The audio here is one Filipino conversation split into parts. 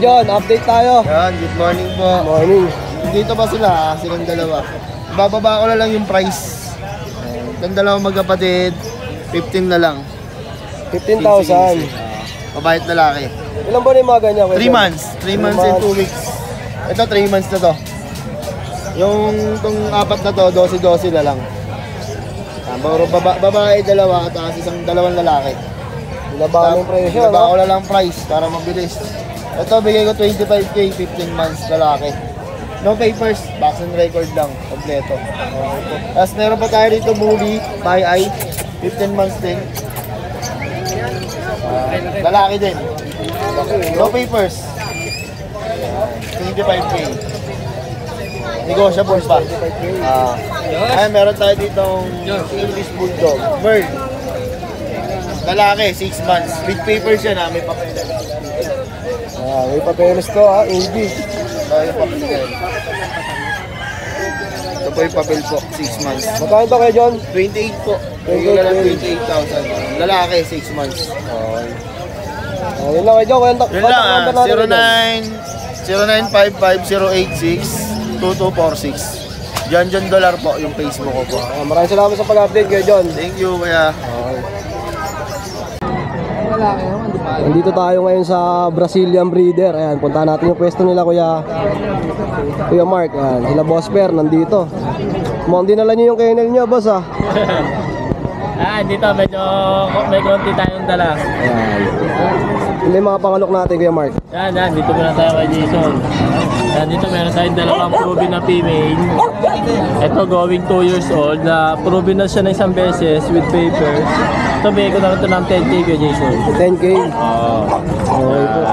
John, update tayo. Yan, good morning po. Morning. Dito pa sila, silang dalawa. Bababa ko na lang yung price. Itong dalawang magkapatid, 15 na lang. 15,000. Mabait na laki. Ilan ba yung mga ganyan? 3 months. 3 months and 2 weeks. Ito, 3 months na to. Yung itong apat na to, 12-12 na lang. Babae dalawa at dalawang lalaki. Binaba ng presyo, Binaba ko na lang price para mabilis. Ito, bigay ko 25K, 15 months lalaki. No papers, box and record lang, kompleto. Tapos meron pa tayo rito bully, by eye, 15 months din. Lalaki din. No papers. 25K. Negotiable pa. Ay, meron tayo ditong English Bulldog. Merl. Lalaki, 6 months. With papers yan ha, may papel. May papeles to ha, English. Yung papel yan. Ito po yung papel po, 6 months. Magkano ba kayo, John? 28 po. Bigyan na lang 28,000. Lalaki, 6 months. Yun lang kayo, John. Yun lang ha, 0957-086-2246. John Dollar po yung Facebook ko po. Maraming salamat sa pag-update kayo, John. Thank you, kaya. Nandito tayo ngayon sa Brazilian breeder. Ayan, punta natin yung pwesto nila, Kuya Mark. Ayan, sila Boss Per nandito. Mukhang dinala nyo yung kennel nyo, boss ah. Dito medyo may konti tayong dala. Ayan. Hindi mga pangalok natin, Kuya Mark. Yan, dito muna tayo kay Jason. Dito meron tayong dalawang proven na female. Ito going 2 years old na proven na siya na isang beses with papers. Ito bigay ko na ito ng 10K kay Jason. 10K? Oo. Okay po.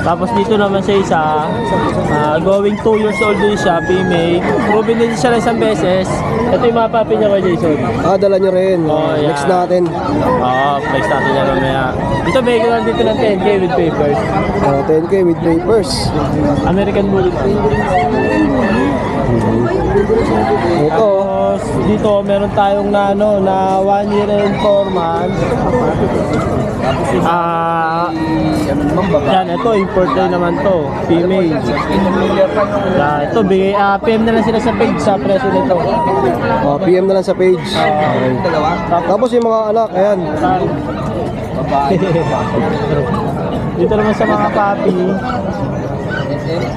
Tapos dito naman sa isa, going 2 years old din siya, female. Proven din siya na isang beses. Ito yung mga papi niya kay Jason. Dala nyo rin. Yeah. Next natin. Next natin yan mamaya. Dito bigay ko lang dito ng 10K with papers. 10K with papers. American Bully. Ito. Tapos dito meron tayong na 1 year and 4 months. Yan, ito import din naman to, female. Ito bigay PM na lang sila sa page sa presyo nito. PM na lang sa page. Tapos yung mga anak, ayan. Dito naman sa mga papi.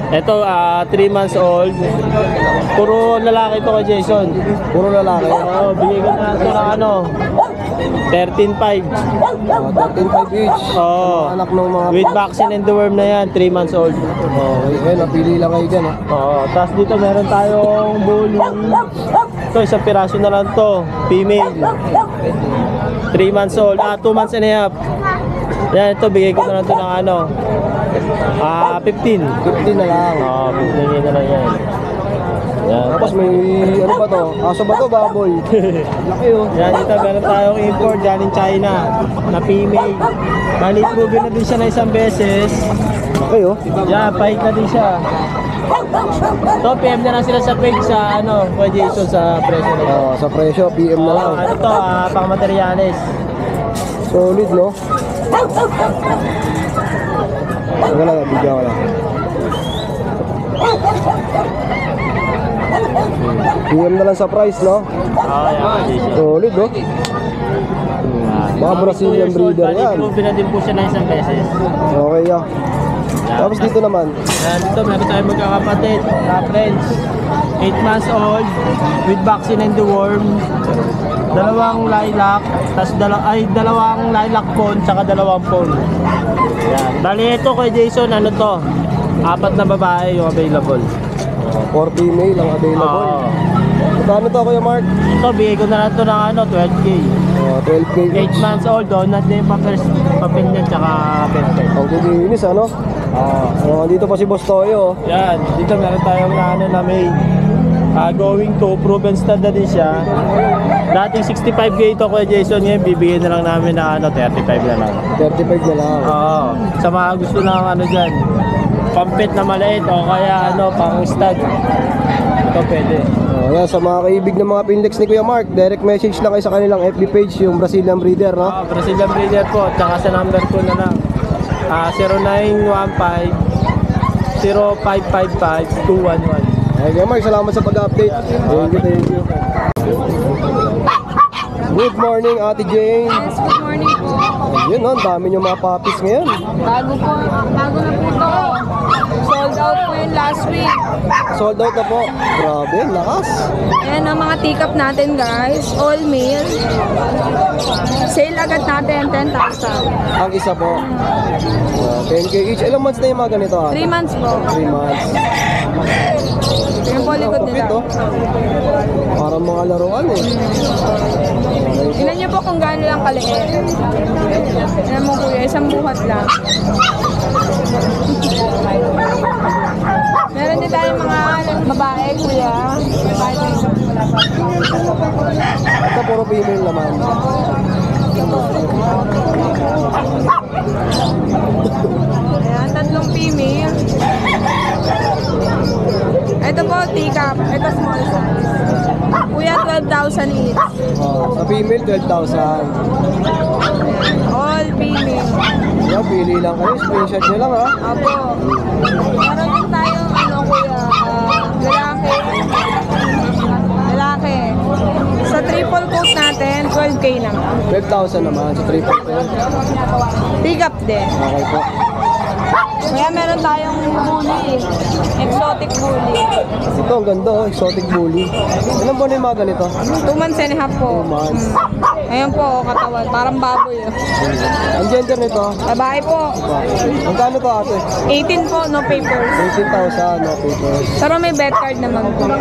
Ito 3 months old. Puro lalaki to kay Jason. Puro lalaki. Bigay ko na ito ng 13.5. 13.5 each. Anak ng mga With vaccine and the worm na yan, 3 months old. Okay, napili lang kayo dyan. Tapos dito meron tayong bully. Ito, isang piraso na lang to, female. 3 months old, 2 months and a half. Yan, ito, bigay ko na lang ito ng 15. 15 na lang. 15 na lang yan. Yan. Tapos may ano ba to? Aso ba to, baboy? Laki oh. Yan, dito meron tayong import galing China na female. Bali, proven na din siya na isang beses. Laki oh. Yan, pahit na din siya. So, PM na lang sila sa page sa kay Jason sa presyo na ito. Sa presyo, PM na lang. Ano to, pang materials. Solid, no? Wala na, bigyan ko lang. PM na lang sa price, no? Solid, no? Mga Brazilian breeder yan. Proven na din po siya na isang beses. Okay, yeah. Tapos dito naman. Dito meron tayong magkakapatid na French. 8 months old with vaccine and the worm. Dalawang lilac, tapos dalawang lilac phone, tsaka dalawang phone. Yan. Bali ito kay Jason, ano to? 4 na babae yung available. 4 female ang available. Magkano to, Kuya Mark? Ito, bigay ko na lang ito ng 12K. 12K each. 8 months old, donut na yung papel niya, tsaka pentel. Ang kikinis, ano? Dito pa si Boss Toyo. Yan, dito meron tayong na may going to, proven stud na din siya. Dating 65K ito Kuya Jason, ngayon bibigyan na lang namin na 35 na lang. 35 na lang. Sa mga gusto ng dyan, pampit na maliit o kaya pang stud. Ito pwede. Yan, sa mga kaibig ng mga Pinlex ni Kuya Mark, direct message lang kayo sa kanilang FB page, yung Brazilian Breeder, no? Brazilian Breeder po, tsaka sa number ko na lang. 0915 0917-0555-211. Okay, Mark, salamat sa pag-update. Thank you. Good morning, Ate Jane. Yes, good morning po. Ayun, no, ang dami yung mga puppies ngayon. Bago na po ito. Sold out po yun last week. Sold out na po. Grabe, lakas. Ayan ang mga teacup natin guys. All male. Sale agad natin, 10,000. Ang isa po. 10K each. Ilang months na yung mga ganito, Ate? 3 months po. 3 months. Yan po likod Kapit, nila. oh. Parang mga laruan eh. Ilan niyo po kung gaano lang kaliit. Alam mo kuya, isang buhat lang. Meron din tayong mga babae kuya. Babae tayo. Ito puro female naman. Ayan, 3 female. Ito po, teacup. Ito small size. Kuya, 12,000 each. Sa female, 12,000. All female. Yeah, pili lang kayo. Screenshot nyo lang, ha? Apo. Meron din tayong kuya, lalaki. Lalaki. Sa triple coat natin, 12K naman. 12,000 naman sa triple pair. Teacup din. Okay po. Kaya meron tayong bully. Exotic bully. Ito, ang ganda, oh. Exotic bully. Ilan po na yung mga ganito? 2 months and a half po. 2 months. Ayan po, katawan. Parang baboy. Ang gender nito? Babae po. Magkano to, ate? 18 po, no papers. 18,000, no papers. Pero may bet card naman po.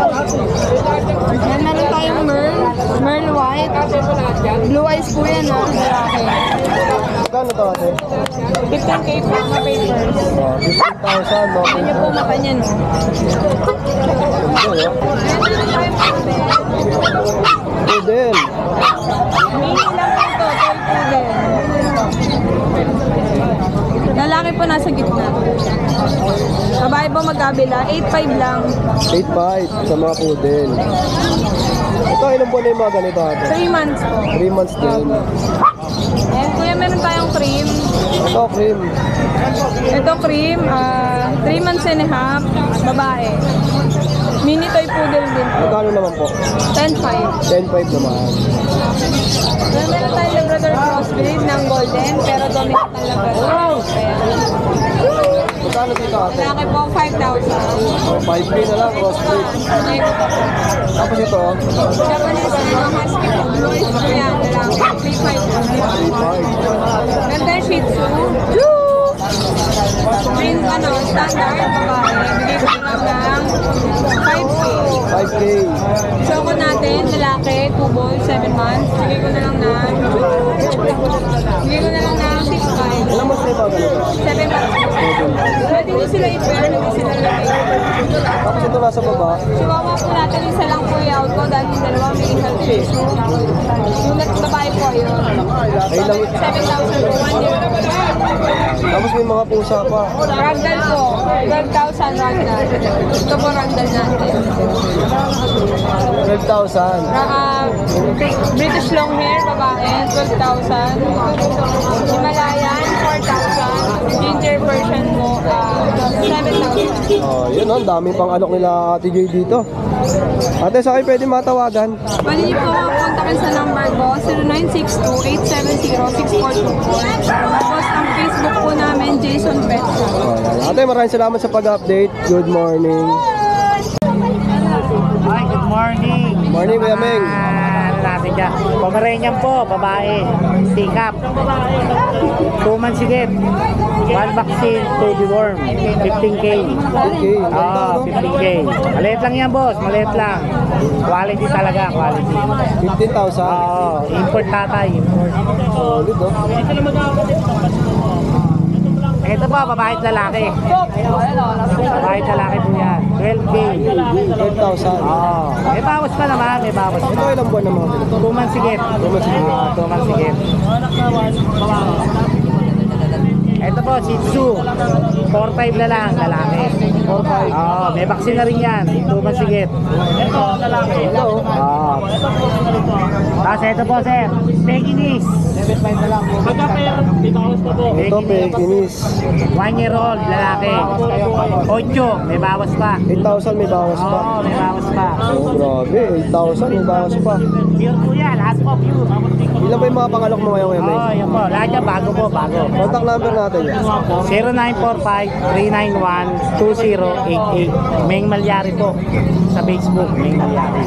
Ayan, meron tayong Merl. Merl white. Blue eyes po yan, ha. Lalaki. Magkano to, ate? 15K po, no papers. 15,000, no Ayan niyo po mata niya, no. papers. Ayan, meron tayong poodle. Poodle. Mini lang po ito, toy poodle. Lalaki po nasa gitna. Babae po magkabila, 8'5 lang. 8,500 sa mga poodle. Ito, ilang buwan na yung mga ganito, ate? 3 months po. 3 months din. Ayan, kuya, meron tayong cream. Ito, cream. Ito cream, 3 months and a half, babae. Mini toy poodle din po. Magkano naman po? 10'5. 10,500 naman. Then, meron tayong Labrador crossbreed ng golden, pero dominant ng Labrador. Ayan. Magkano dito, ate? Lalaki po, 5,000. 5K na lang, crossbreed. Tapos ito, oh. Japanese husky po, blue eyes po yan, lalaki, 3,500. 3,500. Ganda yung Shih Tzu. Green, standard, babae. Bigay ko lang ng 5K. 5K. Choco natin, lalaki, 2 boys, 7 months. Bigay ko na lang ng 6,500. Ilang months na yung mga ganito? 7 months. Pwede nyo sila i-pair, hindi sila lagay. Tapos ito nasa baba. Chihuahua po natin, isa lang po i-out ko dahil yung dalawa may health issue. Yung babae po yun. Ay lang. 7,000 for 1 year. Tapos may mga pusa pa. Ragdoll po, 12,000 ragdoll. Ito po ragdoll natin. 12,000. British long hair, babae, 12,000. Himalayan, 4,000. Ginger version mo, 7,000. Oh, yun oh, ang dami pang alok nila Ate Joy dito. Ate, sa kayo pwede matawagan? Pwede niyo po kontakin sa number ko, 0962-870-6424. Tapos ang Facebook po namin, Jason Pet. Oh, yan. Ate, maraming salamat sa pag-update. Good morning. Hi, good morning. Morning, Kuya Meng. Natin dyan. Pomeranian po, babae. Teacup. 2 months higit. 1 vaccine, 2 deworm. 15K. Okay, ang ganda, Ah, no? 15K. Maliit lang yan, boss. Maliit lang. Quality talaga, quality. 15,000. Oo, import tatay, import. Solid, oh. Ito po, babae at lalaki. Babae at lalaki po yan. 12K. 12,000. Oo. May bawas pa naman, may bawas pa. Ito, ilang buwan na mga ganito? 2 months higit. 2 months higit. 2 months higit. Ito po, Shih Tzu. 4-5 na lang, lalaki. 4,500. Oo, may vaccine na rin yan. 2 months higit. Ito, oh. Oo. Tapos ito po sir, Pekinis. 7.5 na lang. Magka-pair, itawas pa po. Ito, Pekinis. 1 year old, lalaki. 8, may bawas pa. 8,000 may bawas pa. Oo, may bawas pa. Oh, grabe. 8,000 may bawas pa. Pure po yan, lahat po pure. Ilan ba yung mga pangalok mo ngayon, Kuya May? Oo, yun po. Lahat yan, bago po, bago. Contact number natin yan. 0945-391-2088. Meng Malyari po. Sa Facebook, Meng Malyari.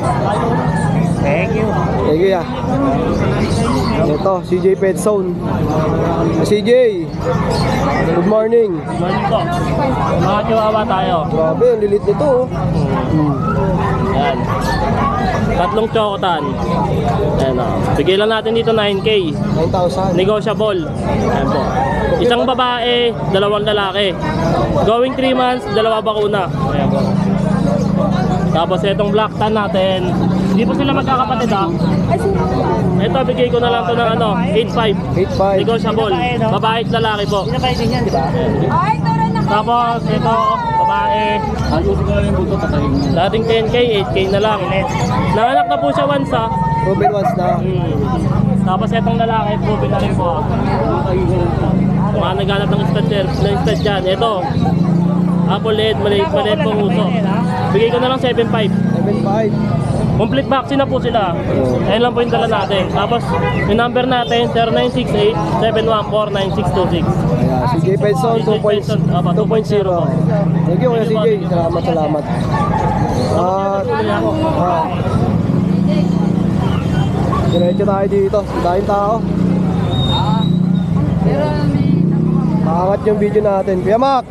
Thank you. Thank you, ya. Ito, CJ Pet Zone. CJ, good morning. Morning po. Mga chihuahua tayo. Grabe, ang lilit nito. Oh. Yan. Tatlong chokotan. Ayan o. Bigay lang natin dito 9K. 9,000. Negotiable. Ayan po. Isang babae, dalawang lalaki. Going 3 months, dalawa bakuna. Ayan po. Tapos itong black tan natin, hindi po sila magkakapatid ha. Ito, bigay ko na lang to ng ano, 8.5. 8,500. Negotiable. Babae at lalaki po. Ay, tara na. Tapos ito, babae. Dating 10K, 8K na lang. Nanganak na po siya once ha. Proven once na. Tapos itong lalaki, proven na rin po. Mga naghanap ng stud dyan. Ito, apple head, maliit pong uso. Bigay ko na lang 7.5. 7,500. Complete vaccine na po sila. Ayun lang po yung dala natin. Tapos yung number natin 0968-714-9626. Ayan, CJ Pet Zone 2.0. Thank you, Kuya CJ. Salamat. Diretso tayo dito. Daming tao. Maangat yung video natin. Kuya Mac,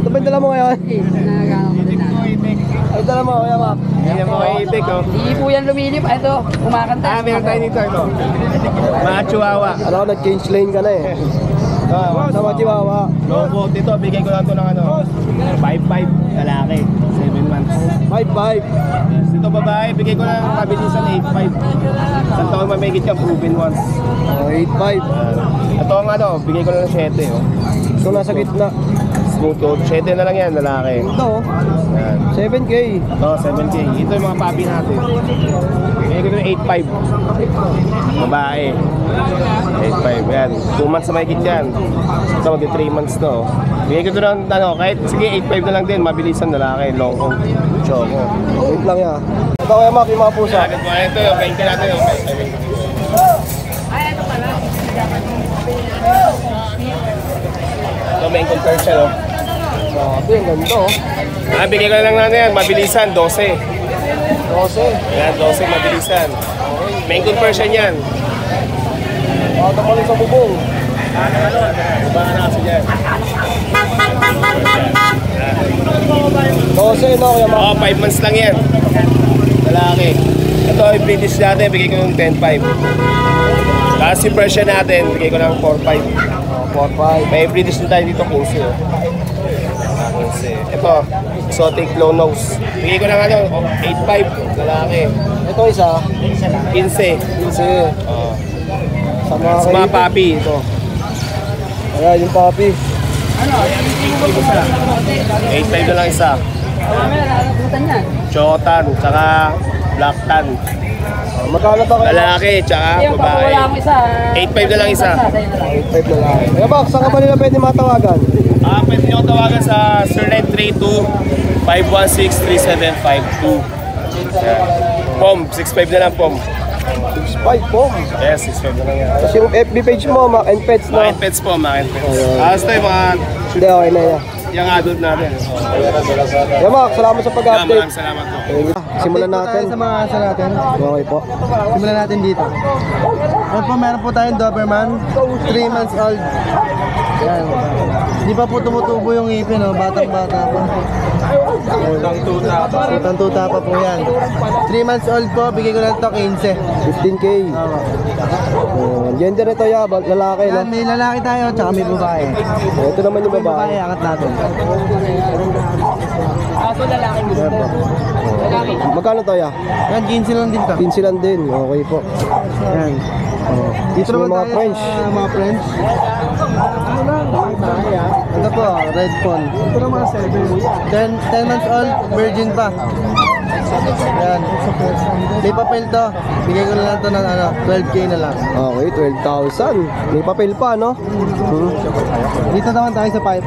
ito ba yung dala mo ngayon? Ay, dala mo, Kuya Mac. Yan mo kay Ibig, oh. Hindi po yan lumilip. Ito, kumakanta. Meron tayo dito, ito. Mga chihuahua. Alam ko, nag-change lane ka na eh. Sa mga chihuahua. Lobo, dito, bigay ko lang ito ng ano, 5.5, lalaki, 7 months. 5,500. Dito babae, bigay ko lang mabilisan 8.5. Isang taon mamigit ka, proven once. Oh, 8,500. Ito ang ano, bigay ko lang ng 7, oh. So, nasa gitna. Smooth coat, 7 na lang yan, lalaki. Ito, oh. Yan. 7K. Ito, 7K. Ito yung mga papi natin. Bigay ko ng 8.5. Babae. 8.5, yan. 2 months na mahigit yan. Ito, mag 3 months to. Bigay ko ito ng, ano, kahit sige 8.5 na lang din, mabilisan lalaki, long coat, choco. Wait lang yan. Ito, Kuya Mac, yung mga pusa. Agad mo, ito yung paint natin. Ito, main commercial, oh. Grabe, ang ganda, oh. Bigay ko na lang natin yan, mabilisan, 12. 12. Yan, 12, mabilisan. Main conversion yan. Bata pa rin sa bubong. Baka na kasi dyan. 12, no, Kuya Mac? Oo, 5 months lang yan. Lalaki. Ito, yung British natin, bigay ko ng 10.5. Tapos yung Persian natin, bigay ko ng 4.5. 4,500. May British din tayo dito, Kusi. Kusi. Ito, exotic low nose. Bigay ko ng ano, 8.5. Lalaki. Ito isa. 15. 15. Oo. Sa mga Sa mga kaibig. papi, ito. Ayan, yung papi. 8.5 na lang isa. Chotan, tsaka black tan. Magkano to, Kuya Mac? Lalaki, tsaka babae. 8.5 na lang isa. 8,500 na lang. Kuya Mac, saan ka ba nila pwede matawagan? Pwede nyo tawagan sa 0932-516-3752. POM, 6.5 na lang POM. 6,500 po. Yes, 6.5 na lang yan. Tapos yung FB page mo, Mac and Pets, no? Makin pets po, makin pets. Ayun. Basta yung mga Hindi, okay na yan. yung adult natin. Kuya Mac, salamat sa pag-update. Maraming salamat po. Simulan natin. Sa mga asa natin. Okay po. Simulan natin dito. Ano po, meron po tayong Doberman, 3 months old. Yan. Di pa po tumutubo yung ngipin, no? Batang-bata pa. Tutang-tuta pa po yan. 3 months old po, bigay ko lang ito 15. 15K. Tama. Gender ito, ya, lalaki, no? Yan, may lalaki tayo, tsaka may babae. Ito naman yung May babae, babae. angat natin. Yan po. Magkano to, ya? Yan, 15 lang din to. 15 lang din. Okay po. Yan. Dito Yung naman mga tayo French. sa mga French. Ito po, red phone. Ito naman 10 months old, virgin pa. Yan. May papel to. Bigay ko na lang to ng 12K na lang. Okay, 12,000. May papel pa, no? Dito naman tayo sa 5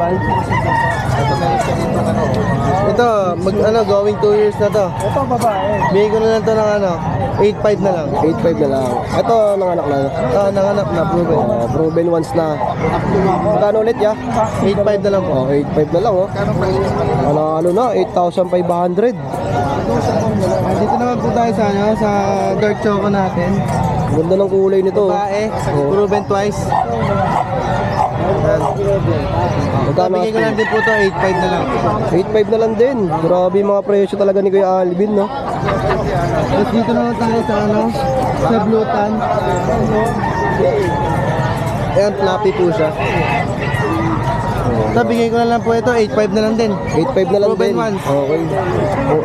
Ito, going 2 years na to. Ito, babae. Bigay ko na lang to ng 8.5 na lang. 8.5 na lang. Ito, nanganak na. Nanganak na, proven. Proven once na. Magkano ulit, ya? 8.5 na lang po. 8.5 na lang, oh. Ano na, 8,500. Dito naman po tayo sa dark choco natin. Ganda ng kulay nito. Babae, Oh. proven twice. Yan. Magkano? Bigay ko lang din po to 8.5 na lang. 8.5 na lang din. Grabe yung mga presyo talaga ni Kuya Alvin, no? Tapos dito naman tayo sa blue tan. Ayan, floppy po siya. Ito, bigay ko na lang po ito, 8.5 na lang din. 8.5 na lang Proven din. ones. Okay. O,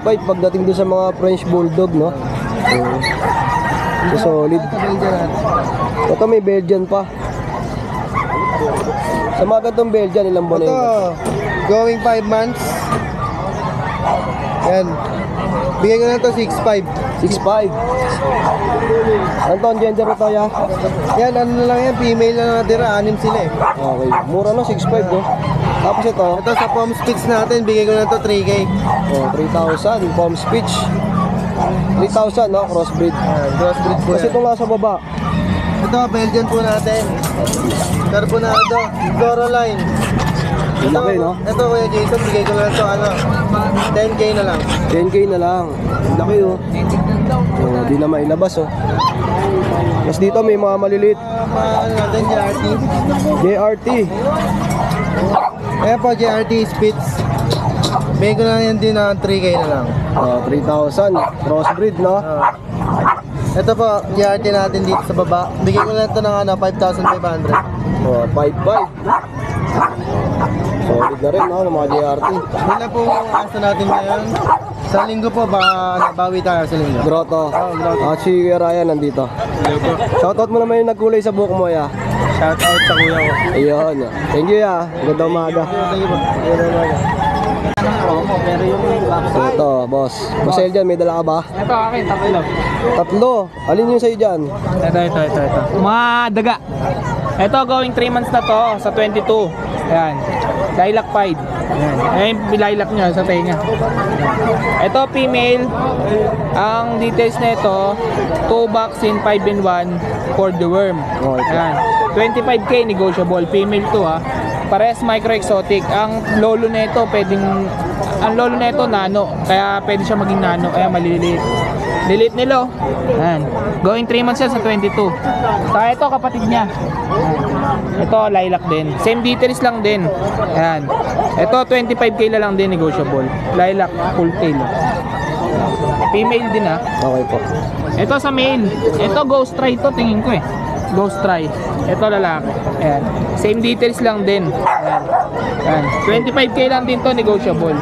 8.5 pagdating doon sa mga French Bulldog, no? Solid. Ito may Belgian pa. Sa mga gantong Belgian, ilang buwan na Ito, yun? going 5 months. Yan. Bigay ko na ito 6.5. 6.5. Ano to ang gender ito, ya? Yan, ano na lang yan, female na natira, 6 sila eh. Okay. Mura no, 6.5, no? Tapos ito, Ito sa palm spits natin, bigay ko na ito 3K. 3,000. Palm speech. 3,000, no? Crossbreed. Crossbreed po Kasi yan. itong nasa baba. Ito, Belgian po natin. Carbonado, Coraline. Laki, no? Ito, Kuya Jason, bigay ko na ito, 10K na lang. 10K na lang. Laki, oh. Di na mailabas, oh. Tapos dito may mga maliliit. Ano natin, JRT. JRT. Ayan po, JRT Spitz. Bigay ko na yan din na 3K na lang. 3,000. Crossbreed, no? Ito po, JRT natin dito sa baba. Bigay ko na ito ng 5,500. 5.5. Solid na rin, no? Ng mga JRT. Yun na po ang aso natin ngayon. Sa linggo po, baka nabawi tayo sa linggo. Grotto. Grotto. At si Kuya Ryan nandito. Shoutout mo naman yung nagkulay sa buhok mo, ya. Shout out sa kuya ko. Ayun. Thank you, ya. Ganda umaga. Thank you po. Ganda umaga. So, ito, boss. Boss Eljan, may dala ka ba? Ito, akin, tatlo. Tatlo. Alin yung sa'yo dyan? Ito. Mga daga. Ito, going 3 months na to, sa 22. Ayan. Lilac pied. Ayan. Ayan yung lilac niya sa tenga. Ito, female. Ang details na ito, 2 vaccine, 5 in 1 for the worm. Okay. Ayan. 25K negotiable. Female to, ha. Parehas micro-exotic. Ang lolo na ito, ang lolo na ito, nano. Kaya pwede siya maging nano. Kaya maliliit. Lilit nila, oh. Ayan. Going 3 months yan sa 22. Saka ito, kapatid niya. Ayan. Ito, lilac din. Same details lang din. Ayan. Ito, 25K na lang din, negotiable. Lilac, full tail. Female din, ha. Okay po. Ito sa male. Ito, ghost try to, tingin ko eh. Ghost try. Ito, lalaki. Ayan. Same details lang din. Ayan. Ayan. 25K lang din to, negotiable.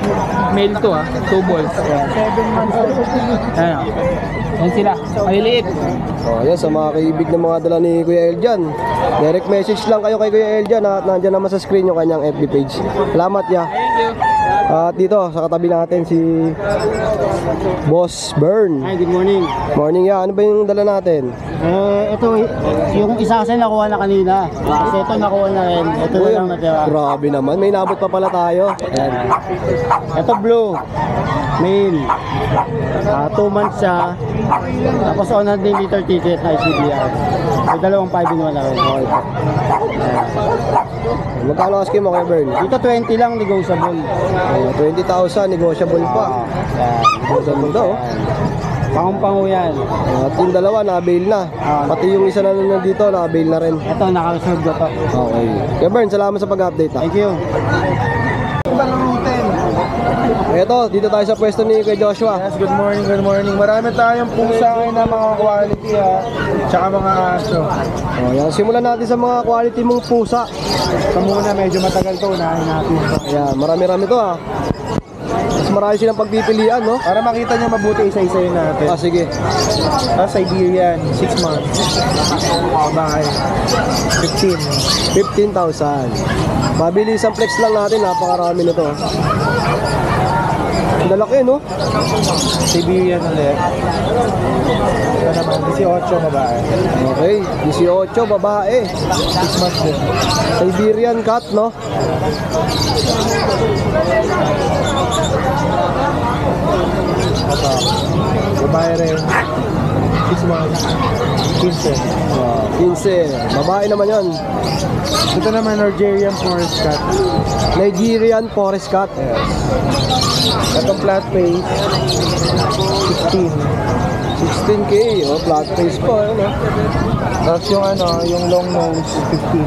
Male to, ha. 2 balls. Ayan. 7 months old. Ayan. Ayan sila. Maliliit. Yan, sa mga kaibig ng mga dala ni Kuya Eljan. Direct message lang kayo kay Kuya Eljan at nandiyan naman sa screen yung kanyang FB page. Salamat, ya. Thank you. At dito, sa katabi natin si Boss Bern. Hi, good morning. Morning, ya. Ano ba yung dala natin? Ito, yung isa kasi nakuha na kanina. Kasi ito nakuha na rin. Ito na lang natira. Grabe naman. May nabot pa pala tayo. Ayan. Ito blue. Male. 2 months siya. Tapos on 100 liter ticket na ICBR. May dalawang 5 in 1 na rin. Okay po. Magkano asking mo kay Bern? Dito 20 lang negotiable. 20,000, negotiable pa. Yan. Ganda, oh. Pangumpango yan. At yung dalawa, na-avail na. Pati yung isa na nandito, na-avail na rin. Ito, naka-reserve ko to. Okay. Kaya Bern, salamat sa pag-update, ha. Thank you. Eto, dito tayo sa pwesto ni Kuya Joshua. Yes, good morning, good morning. Marami tayong pusa ngayon na mga quality tsaka mga aso. O, yan. Simulan natin sa mga quality mong pusa. Ito muna, medyo matagal to, unahin natin. Ayan, marami-rami to, ha. Mas marami silang pagpipilian, no? Para makita nyo mabuti, isa-isayin natin. Sige. Siberian, 6 months. Babae, 15. 15,000. Mabilis ang flex lang natin, napakarami nito. Lalaki, no? Siberian ulit. Ito naman, 18 babae. Okay, 18, babae. 6 months din. Siberian cat, no? Ito. Babae rin. 6 months. 15. 15. Babae naman yan. Ito naman, Nigerian Forest Cat. Nigerian Forest Cat. Itong flat face. 16. 16K, oh, flat face pa, ano? Tapos yung ano, yung long nose, 15.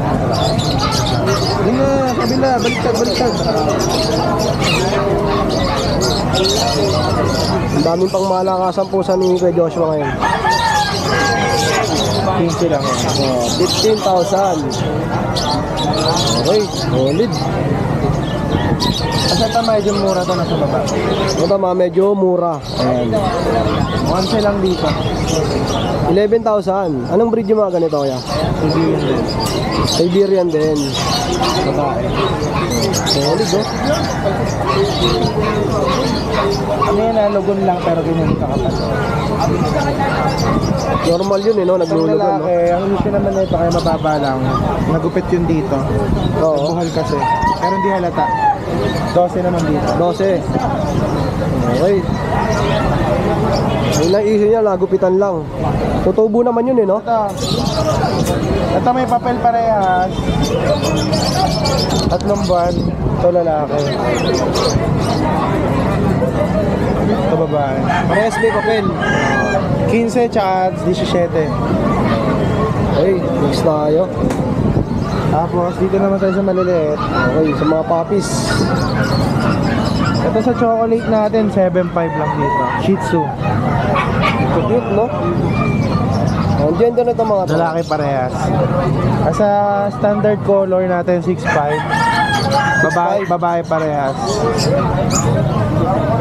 Yun na, kabila, baliktad. Ang daming pang malakasan po sa ni Kuya Joshua ngayon. 15 lang. Oh, 15,000. Okay, solid. Kasi ito medyo mura to, nasa baba. Ito tama, medyo mura. Ayan. 11 lang dito. 11,000. Anong breed yung mga ganito, Kuya? Siberian din. Siberian din. Babae. Solid, oh. Ano yun, lugon lang pero ganyan kakapal. Normal yun, eh, no? Ang Naglulugan, no? lalaki, ang issue naman nito kaya mababa lang. Nagupit yun dito. Oo. Buhol kasi. Pero hindi halata. 12 naman dito. 12. Okay. Ayun lang issue niya, lagupitan lang. Tutubo naman yun, eh, no? Ito may papel parehas. 3 buwan. Ito lalaki. Ito babae. Parehas may papel. 15 tsaka 17. Okay, mix tayo. Tapos dito naman tayo sa maliliit. Okay, sa mga puppies. Ito sa chocolate natin, 7.5 lang dito. Shih Tzu. Cute, no? Ang gender na ito mga to. Lalaki parehas. Sa standard color natin, 6.5. Babae parehas.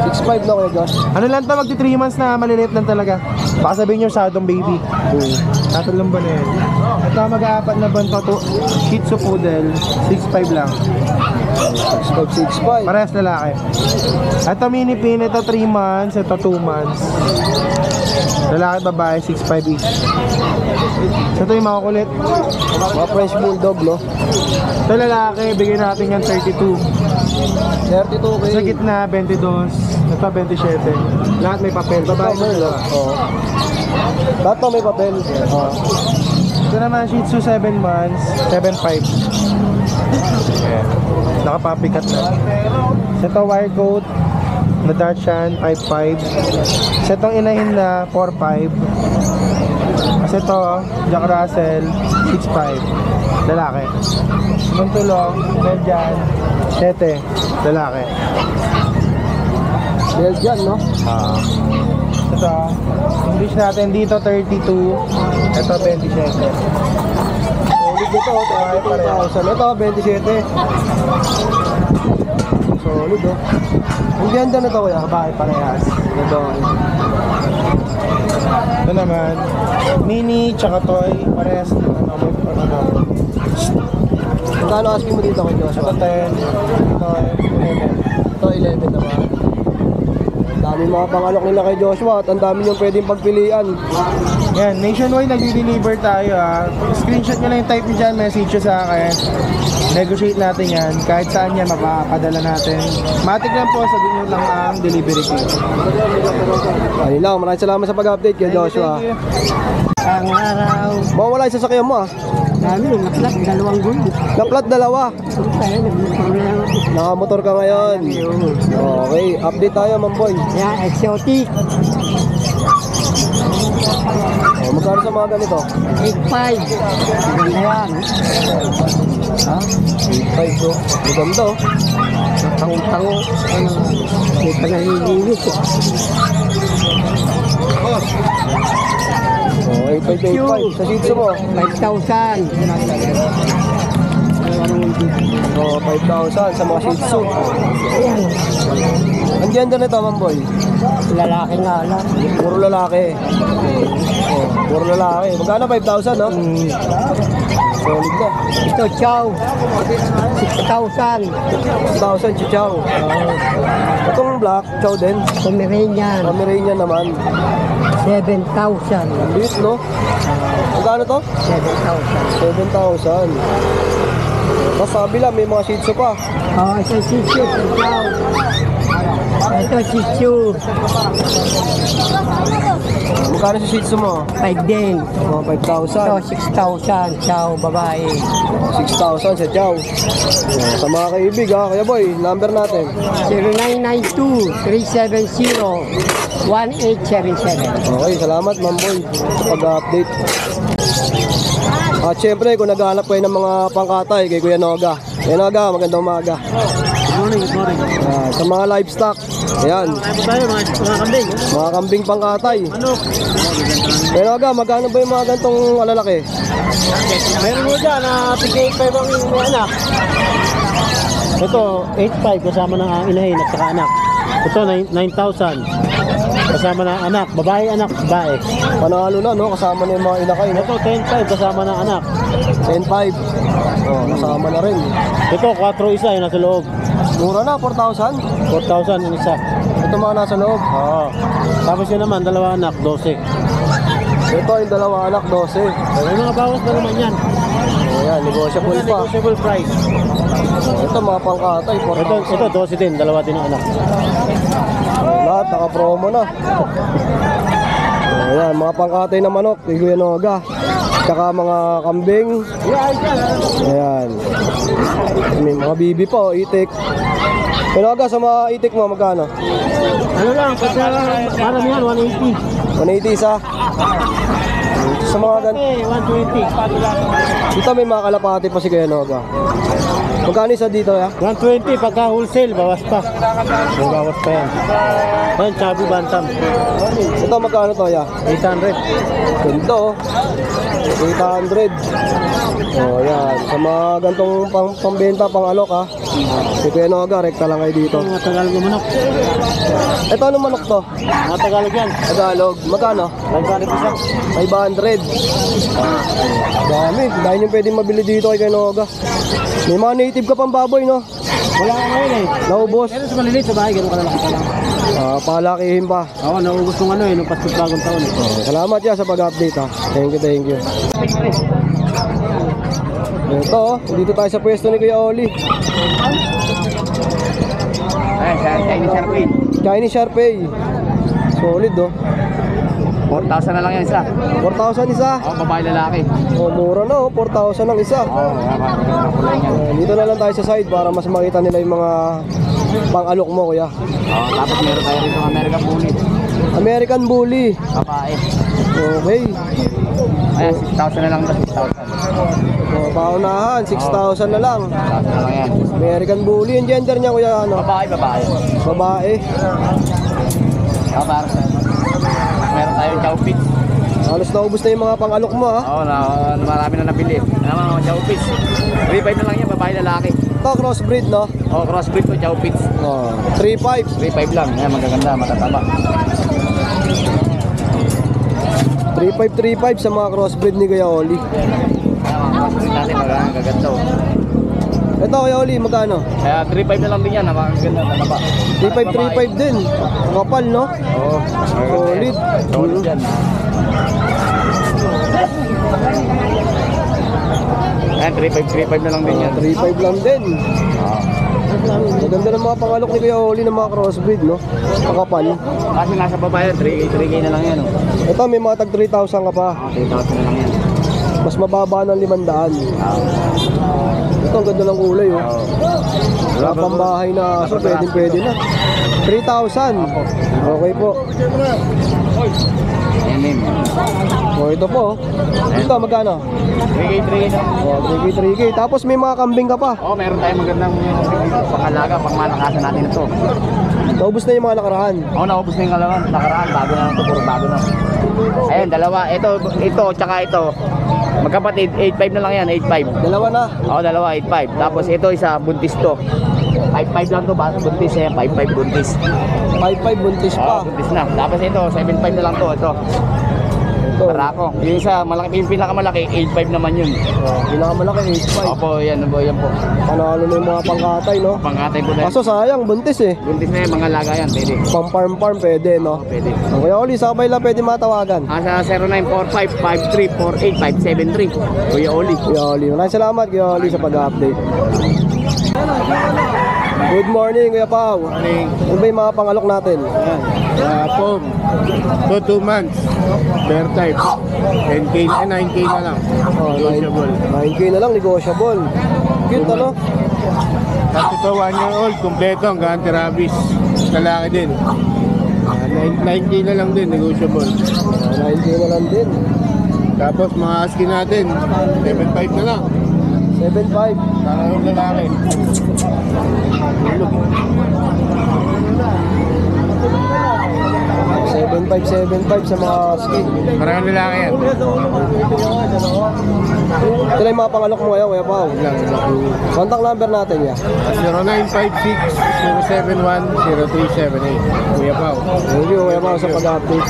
6'5 na, Kuya Josh. Ano lang to, magti 3 months na maliliit lang talaga. Baka sabihin nyo sadong baby. Tatlong ba na yun? Ito mag-aapat na buwan pa to. Shih Tzu Poodle, 6.5 lang. 6'5". Parehas lalaki. Ito mini pin, ito 3 months, ito 2 months. Lalaki babae, 6.5 each. So ito yung mga kulit. Mga French Bulldog, no? Ito lalaki, bigyan natin yan 32. 32K. Sa gitna, 22. Ito 27. Lahat may papel. Babae Papel, na no? Oo. Lahat to may papel. Oo. Ito naman, Shih Tzu 7 months, 7.5. Okay. Nakapapikat na. Ito wire coat na Dachshund, 5.5. Sa itong inahin na 4.5. Kasi ito, Jack Russell, 6.5. Lalaki. Itong tulong, Belgian, 7. Lalaki. Belgian, no? Ito, English natin dito 32. Ito 27. Solid ito, 32,000. Ito, 27. Solid, oh. Ang ganda na ito, Kuya. Babae parehas. Ito. Ito naman, mini tsaka toy, parehas na ano. Magkano asking mo dito, Kuya Joshua? Ito 10, ito 11. Ito, 11 naman. Ang dami mga pangalok nila kay Joshua at ang dami yung pwedeng pagpilian. Yan, nationwide nag-deliver tayo ha. Screenshot nyo lang yung type nyo dyan, message nyo sa akin. Negotiate natin yan, kahit saan yan mapapadala natin. Matik lang po, sabihin nyo lang ang delivery fee. Ayun lang, maraming salamat sa pag-update kay Joshua. Thank you. Ang araw, Mawala yung sasakyan mo, ah. dami, naklat, 2 gulo. Naplat dalawa. Kaya nagmuproblema. Nakamotor ka ngayon. Okay, update tayo, Mamboy. Yan, exotic, Oh, magkano sa mga ganito? 8.5. Maganda yan. Ha? 8.5 to. Maganda, oh. Tango-tango. Ano, may panaligilis. Oh, 8.5. Sa Shih Tzu mo. 5,000. Oh, 5,000 sa mga Shih Tzu. Ang gender nito, Mamboy. Lalaki nga lang. Puro lalaki. Oh. Puro lalaki. Magkano 5,000, no? Solid na. Ito, chow. 6,000. 6,000 chichaw. Itong black, chow din. Pomeranian. Pomeranian naman. 7,000. Liit, no? Magkano to? 7,000. 7,000. Tapos sa kabila, may mga shih tzu pa. Oh, ito Shih Tzu. Chow. Ito Shih Tzu. Magkano si shih tzu mo? 5 din. Mga Ito 5,000. 6,000. Chow, babae. 6,000 sa chow. Sa mga kaibig, ha? Kaya boy, number natin. 0992-370-1877. Okay, salamat, Ma'am Boy, sa pag-update. At syempre, kung naghahanap kayo ng mga pangkatay kay Kuya Noga. Kuya Noga, magandang umaga. Good morning. Sa mga livestock, ayan, Ano tayo, mga kambing? mga kambing pangkatay. Ano? Kuya Noga, magkano ba yung mga gantong malalaki? Meron mo dyan na 58 ang may anak. Ito, 8.5 kasama ng inahin at saka anak. Ito, 9,000. Kasama ng anak. Babae, anak, babae. Panalo na, no? Kasama na yung mga inakay, no? Ito, 10.5 kasama ng anak. 10,500. Oh, kasama na rin. Ito, 4 isa, yung nasa loob. Mura na, 4,000. 4,000 yung isa. Ito mga nasa loob. Oo. Tapos yun naman, 2 anak, 12. Ito yung 2 anak, 12. May mga bawas na naman yan. Ayan, negotiable Ito, pa. negotiable price. Ito mga pangkatay, Ito, 4,000. ito 12 din, 2 din ang anak. Lahat naka-promo na. Ayan, mga pangkatay na manok, kay Kuya Noga. Tsaka mga kambing. Ayan. May mga bibi pa, oh, itik. Kuya Noga, sa mga itik mo, magkano? Ano lang, kasi parang yan, 180. 180 isa. Sa mga ganito. Eh, 120. Dito may mga kalapati pa si Kuya Noga. Magkano isa dito, ya? 120 pagka wholesale, bawas pa. May bawas pa yan. Yan, chubby bantam. Ito magkano to, ya? 800. Ganito, oh. 800. Oh, yan. Sa mga gantong pambenta, pang-alok, ha? Si Kuya Noga, rekta lang kayo dito. Ito, mga Tagalog na manok. Ito, anong manok to? Mga Tagalog yan. Tagalog. Magkano? 500 isa. 500. Dami. Dahil yung pwedeng mabili dito kay Kuya Noga. May mga native ka pang baboy, no? Wala ka ngayon eh. Naubos. Pero sa maliliit sa bahay, ganun kalalaki pa lang. Palakihin pa. Oo, naubos nung ano eh, nung pasput bagong taon eh. Salamat ya sa pag-update, ha. Thank you, thank you. Ito, oh. Dito tayo sa pwesto ni Kuya Oli. Chinese Sharpie. Chinese Sharpei. Solid, oh. 4,000 na lang yan isa. 4,000 isa. Babae lalaki. Oh, mura na, oh. 4,000 ang isa. Kulay niya. Dito na lang tayo sa side para mas makita nila yung mga pang-alok mo, kuya. Tapos meron tayo rito ng American Bully. American Bully. Babae. Okay. Ayan, 6,000 na lang ba? 6,000. Oh, paunahan, 6,000 na lang. 6,000 na lang yan. American Bully. Yung gender niya, kuya, ano? Babae. Babae. Para sa meron tayong chow pits. Halos naubos na yung mga pang-alok mo, ha? Oo, marami na nabili. Mga chow pits. 3,500 na lang yan, babae lalaki. Ito, crossbreed, no? Oh, crossbreed ko chow pits. Oh, 3,500. 3,500 lang. Ayan, magaganda, matataba. 3,500 sa mga crossbreed ni Kuya Oli. Ayan, mga crossbreed natin, magaganda. Ito, Kuya Oli, magkano? Kaya 3,500 na lang din yan, magaganda, matataba. 3,500 din. Kapal, no? Oo, Solid. Solid yan. Ayan, 3,500 na lang din yan. 3,500 lang din. Maganda ng mga pangalok ni Kuya Oli ng mga crossbreed, no? Makapal. Kasi nasa baba yan, 3K na lang yan. Oh. Ito, may mga tag 3,000 ka pa. 3,000 na lang yan. Mas mababa ng 500. Ito, ang ganda ng kulay, oh. Wala pang bahay na aso, pwede na. 3,000. Okay po. Ayan din. O, ito po. Ito, magkano? 3K na lang. O, 3K. Tapos may mga kambing ka pa. Oo, meron tayong magandang pangalaga, pangmalakasan natin ito. Naubos na yung mga nakaraan. Oo, naubos na yung kalawan. Nakaraan, bago na ito, puro bago na. Ayan, dalawa. Ito, tsaka ito. Magkapatid, 8,500 na lang yan, 8,500. Dalawa na. Oo, dalawa, 8,500. Tapos ito isa, buntis to. 5,500 lang to, buntis eh, 5,500 buntis. 5,500 buntis Oo, pa. buntis na. Tapos ito, 7,500 na lang to, ito. Barako. Yung isa, malaki, yung pinakamalaki, 8.5 naman yun. Pinakamalaki, 8.5. Opo, yan po. Panalo na yung mga pangkatay, no? Pangkatay po tayo. Kaso sayang, buntis eh. Buntis na yan, mga laga yan, pwede. Pang farm pwede, no? Pwede. Ang Kuya Oli, sa kabay lang pwede matawagan. Sa 0945-5348-573. Kuya Oli. Kuya Oli, maraming salamat Kuya Oli sa pag-update. Good morning, Kuya Pao. Morning. Ano ba yung mga pangalok natin? Pom. 2 months. Bear type. 10K na, 9K na lang. Oh, Negotiable. 9K na lang, negotiable. Cute, ano? Tapos ito 1 year old, kompleto hanggang anti-rabies. Lalaki din. 9K na lang din, negotiable. 9K na lang din. Tapos mga husky natin, 7.5 na lang. 7.5. Para yung lalaki. 7.5 sa mga skin. Para yung lalaki yan. Ito na yung mga pangalok mo ngayon, Kuya Pao. Contact number natin, ya. 0956-071-0378. Kuya Pao. Thank you, Kuya Pao, sa pag-update.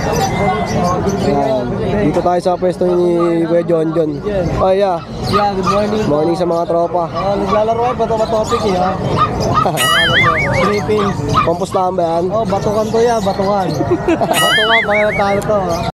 Yan. Dito tayo sa pwesto ni Kuya John John. Oh, yeah. Yeah, good morning. Morning sa mga tropa. Naglalaro ay bato topic eh ha. Philippines. Kompostahan ba yan? Oh, batukan to ya, batukan. Batukan, kaya talo to.